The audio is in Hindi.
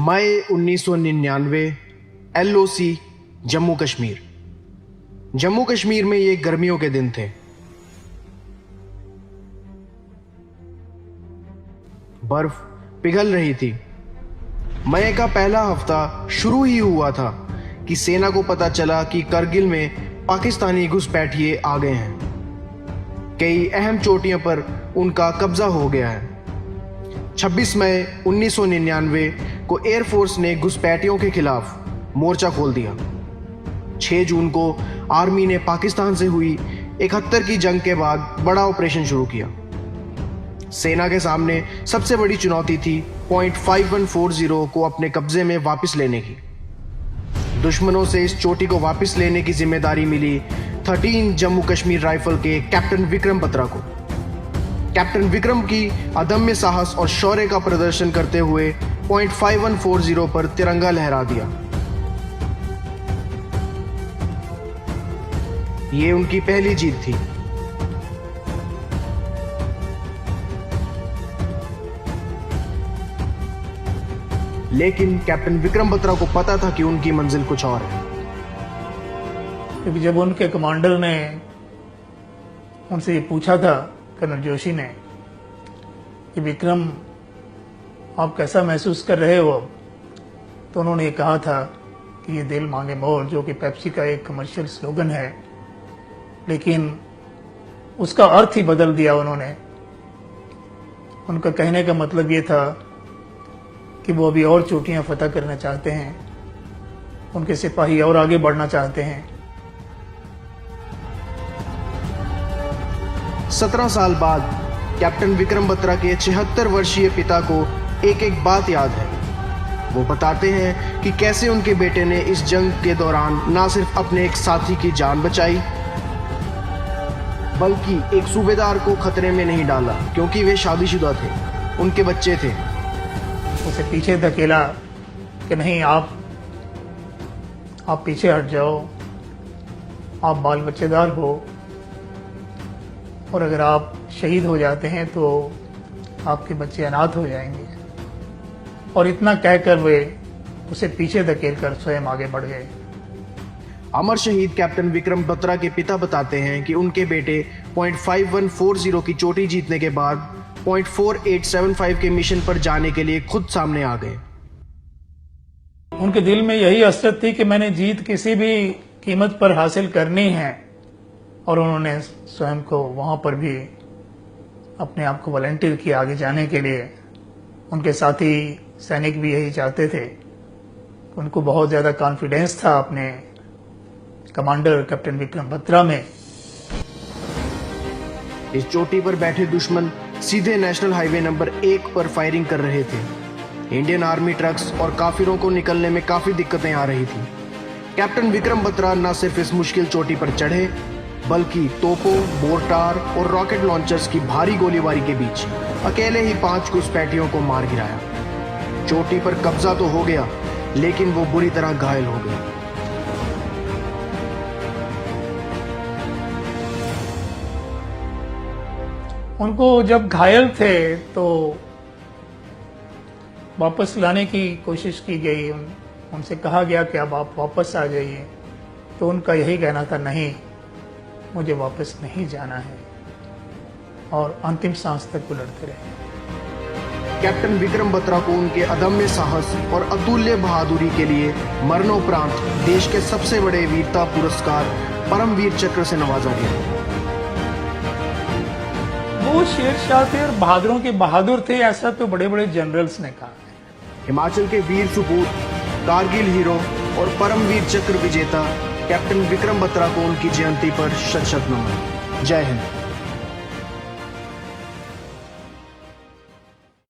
मई 1999 LOC जम्मू कश्मीर। जम्मू कश्मीर में ये गर्मियों के दिन थे। बर्फ पिघल रही थी। मई का पहला हफ्ता शुरू ही हुआ था कि सेना को पता चला कि करगिल में पाकिस्तानी घुसपैठिए आ गए हैं। कई अहम चोटियों पर उनका कब्जा हो गया है। 26 मई 1999 को एयरफोर्स ने घुसपैठियों के खिलाफ मोर्चा खोल दिया। 6 जून को आर्मी ने पाकिस्तान से हुई 71 की जंग के बाद बड़ा ऑपरेशन शुरू किया। सेना के सामने सबसे बड़ी चुनौती थी पॉइंट 5140 को अपने कब्जे में वापस लेने की। दुश्मनों से इस चोटी को वापस लेने की जिम्मेदारी मिली 13 जम्मू कश्मीर राइफल के कैप्टन विक्रम बत्रा को। कैप्टन विक्रम की अदम्य साहस और शौर्य का प्रदर्शन करते हुए पॉइंट 5140 पर तिरंगा लहरा दिया। ये उनकी पहली जीत थी। लेकिन कैप्टन विक्रम बत्रा को पता था कि उनकी मंजिल कुछ और है। क्योंकि जब उनके कमांडर ने उनसे ये पूछा था, कर्नल जोशी ने, कि विक्रम आप कैसा महसूस कर रहे हो अब, तो उन्होंने ये कहा था कि ये दिल मांगे मोर, जो कि पेप्सी का एक कमर्शियल स्लोगन है, लेकिन उसका अर्थ ही बदल दिया उन्होंने। उनका कहने का मतलब ये था कि वो अभी और चोटियां फतह करना चाहते हैं, उनके सिपाही और आगे बढ़ना चाहते हैं। 17 साल बाद कैप्टन विक्रम बत्रा के 76 वर्षीय पिता को एक एक बात याद है। वो बताते हैं कि कैसे उनके बेटे ने इस जंग के दौरान ना सिर्फ अपने एक साथी की जान बचाई, बल्कि एक सूबेदार को खतरे में नहीं डाला, क्योंकि वे शादीशुदा थे, उनके बच्चे थे। उसे पीछे धकेला कि नहीं, आप पीछे हट जाओ, आप बाल बच्चेदार हो, और अगर आप शहीद हो जाते हैं तो आपके बच्चे अनाथ हो जाएंगे। और इतना कहकर वे उसे पीछे धकेलकर स्वयं आगे बढ़ गए। अमर शहीद कैप्टन विक्रम बत्रा के पिता बताते हैं कि उनके बेटे पॉइंट 5140 की चोटी जीतने के बाद पॉइंट 4875 के मिशन पर जाने के लिए खुद सामने आ गए। उनके दिल में यही हसरत थी कि मैंने जीत किसी भी कीमत पर हासिल करनी है, और उन्होंने स्वयं को वहां पर भी अपने आप को वॉलंटियर किया आगे जाने के लिए। उनके साथी सैनिक भी यही चाहते थे। उनको बहुत ज्यादा कॉन्फिडेंस था अपने कमांडर कैप्टन विक्रम बत्रा में। इस चोटी पर बैठे दुश्मन सीधे नेशनल हाईवे नंबर 1 पर फायरिंग कर रहे थे। इंडियन आर्मी ट्रक्स और काफिरों को निकलने में काफी दिक्कतें आ रही थी। कैप्टन विक्रम बत्रा न सिर्फ इस मुश्किल चोटी पर चढ़े, बल्कि तोपों, मोर्टार और रॉकेट लॉन्चर्स की भारी गोलीबारी के बीच अकेले ही 5 घुसपैठियों को मार गिराया। चोटी पर कब्जा तो हो गया, लेकिन वो बुरी तरह घायल हो गए। उनको जब घायल थे तो वापस लाने की कोशिश की गई। उनसे कहा गया कि अब आप वापस आ जाइए, तो उनका यही कहना था, नहीं, मुझे वापस नहीं जाना है, और अंतिम सांस तक वो लड़ते रहे। कैप्टन विक्रम बत्रा को उनके अदम्य साहस और अतुल्य बहादुरी के लिए मरणोपरांत देश के सबसे बड़े वीरता पुरस्कार परमवीर चक्र से नवाजा गया। वो शेरशाह थे और बहादुरों के बहादुर थे, ऐसा तो बड़े बड़े जनरल्स ने कहा। हिमाचल के वीर सुपूत, कारगिल हीरो और परमवीर चक्र विजेता कैप्टन विक्रम बत्रा को उनकी जयंती पर शत शत नमन। जय हिंद।